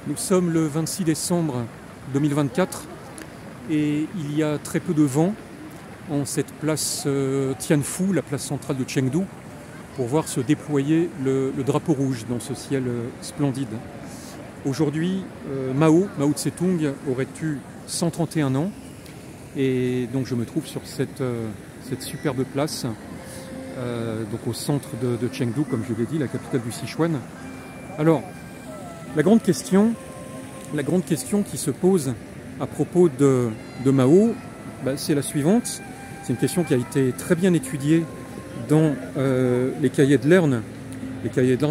Nous sommes le 26 décembre 2024 et il y a très peu de vent en cette place Tianfu, la place centrale de Chengdu, pour voir se déployer le drapeau rouge dans ce ciel splendide. Aujourd'hui, Mao Tse-tung aurait eu 131 ans et donc je me trouve sur cette superbe place, donc au centre de Chengdu, comme je l'ai dit, la capitale du Sichuan. Alors, la grande question qui se pose à propos de Mao, c'est la suivante. C'est une question qui a été très bien étudiée dans les cahiers de Lerne,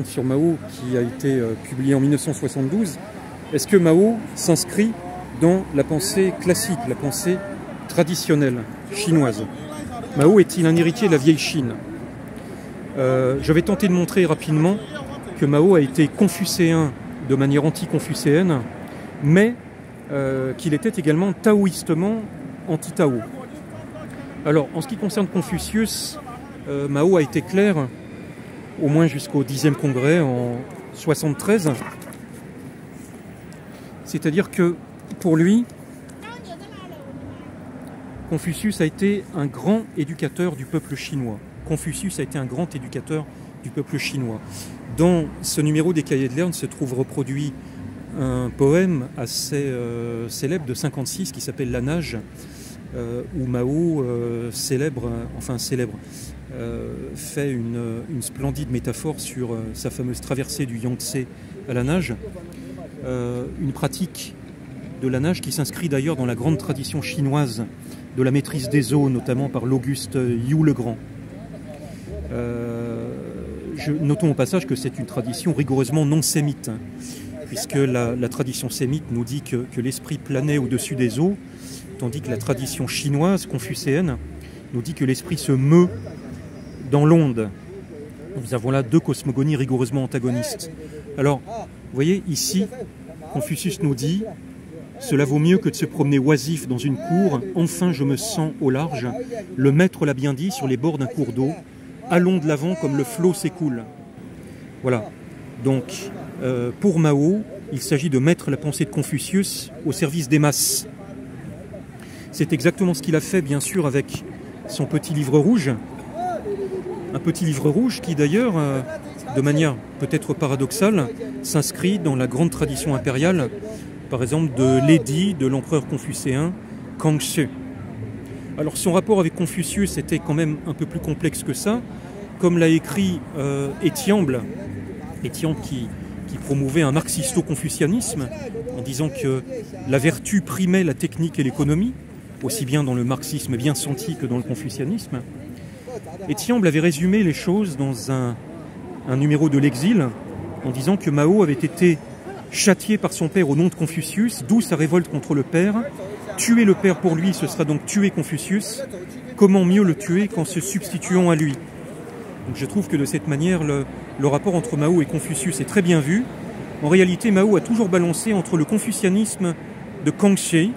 sur Mao, qui a été publié en 1972. Est-ce que Mao s'inscrit dans la pensée classique, la pensée traditionnelle chinoise? Mao est-il un héritier de la vieille Chine? Je vais tenter de montrer rapidement que Mao a été confucéen de manière anti-confucéenne, mais qu'il était également taoïstement anti-Tao. Alors, en ce qui concerne Confucius, Mao a été clair, au moins jusqu'au 10e congrès en 73. C'est-à-dire que, pour lui, Confucius a été un grand éducateur du peuple chinois. Confucius a été un grand éducateur du peuple chinois. Dans ce numéro des Cahiers de Lerne se trouve reproduit un poème assez célèbre de 56 qui s'appelle La Nage, où Mao fait une splendide métaphore sur sa fameuse traversée du Yangtze à la nage, une pratique de la nage qui s'inscrit d'ailleurs dans la grande tradition chinoise de la maîtrise des eaux, notamment par l'Auguste Yu le Grand. Notons au passage que c'est une tradition rigoureusement non sémite, puisque la tradition sémite nous dit que l'esprit planait au-dessus des eaux, tandis que la tradition chinoise, confucéenne, nous dit que l'esprit se meut dans l'onde. Nous avons là deux cosmogonies rigoureusement antagonistes. Alors, vous voyez, ici, Confucius nous dit « Cela vaut mieux que de se promener oisif dans une cour, enfin je me sens au large, le maître l'a bien dit, sur les bords d'un cours d'eau, allons de l'avant comme le flot s'écoule. » Voilà. Donc, pour Mao, il s'agit de mettre la pensée de Confucius au service des masses. C'est exactement ce qu'il a fait, bien sûr, avec son petit livre rouge. Un petit livre rouge qui, d'ailleurs, de manière peut-être paradoxale, s'inscrit dans la grande tradition impériale, par exemple, de l'édit de l'empereur confucéen Kangxi. Alors, son rapport avec Confucius était quand même un peu plus complexe que ça. Comme l'a écrit Étiamble qui promouvait un marxisto-confucianisme en disant que la vertu primait la technique et l'économie, aussi bien dans le marxisme bien senti que dans le confucianisme. Étiamble avait résumé les choses dans un numéro de l'Exil en disant que Mao avait été châtié par son père au nom de Confucius, d'où sa révolte contre le père. Tuer le père pour lui, ce sera donc tuer Confucius. Comment mieux le tuer qu'en se substituant à lui? Donc je trouve que de cette manière, le rapport entre Mao et Confucius est très bien vu. En réalité, Mao a toujours balancé entre le confucianisme de Kangxi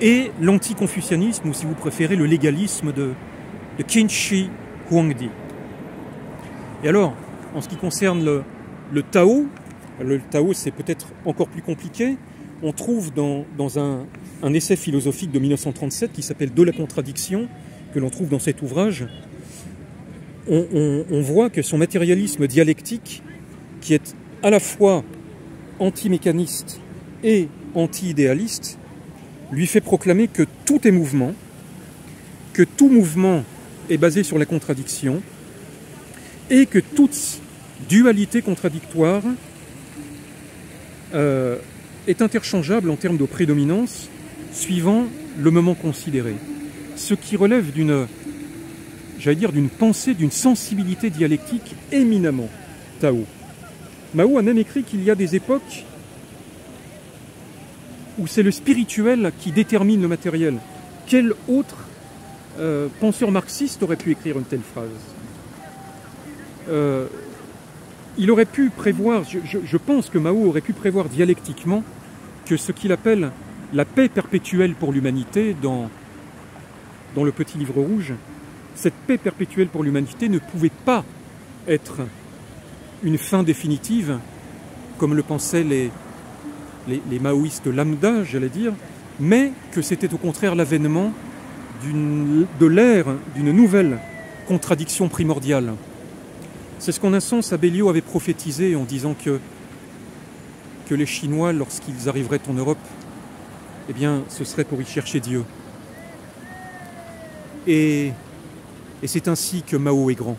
et l'anti-confucianisme, ou si vous préférez, le légalisme de Qin Shi Huangdi. Et alors, en ce qui concerne le Tao c'est peut-être encore plus compliqué. On trouve dans un essai philosophique de 1937 qui s'appelle « De la contradiction », que l'on trouve dans cet ouvrage, on voit que son matérialisme dialectique, qui est à la fois anti-mécaniste et anti-idéaliste, lui fait proclamer que tout est mouvement, que tout mouvement est basé sur la contradiction, et que toute dualité contradictoire est interchangeable en termes de prédominance suivant le moment considéré. Ce qui relève d'une pensée, d'une sensibilité dialectique éminemment Tao. Mao a même écrit qu'il y a des époques où c'est le spirituel qui détermine le matériel. Quel autre penseur marxiste aurait pu écrire une telle phrase? Il aurait pu prévoir, je pense que Mao aurait pu prévoir dialectiquement que ce qu'il appelle la paix perpétuelle pour l'humanité dans le petit livre rouge, cette paix perpétuelle pour l'humanité ne pouvait pas être une fin définitive, comme le pensaient les maoïstes lambda, j'allais dire, mais que c'était au contraire l'avènement de l'ère d'une nouvelle contradiction primordiale. C'est ce qu'en un sens Abellio avait prophétisé en disant que les Chinois, lorsqu'ils arriveraient en Europe, eh bien, ce serait pour y chercher Dieu. Et c'est ainsi que Mao est grand.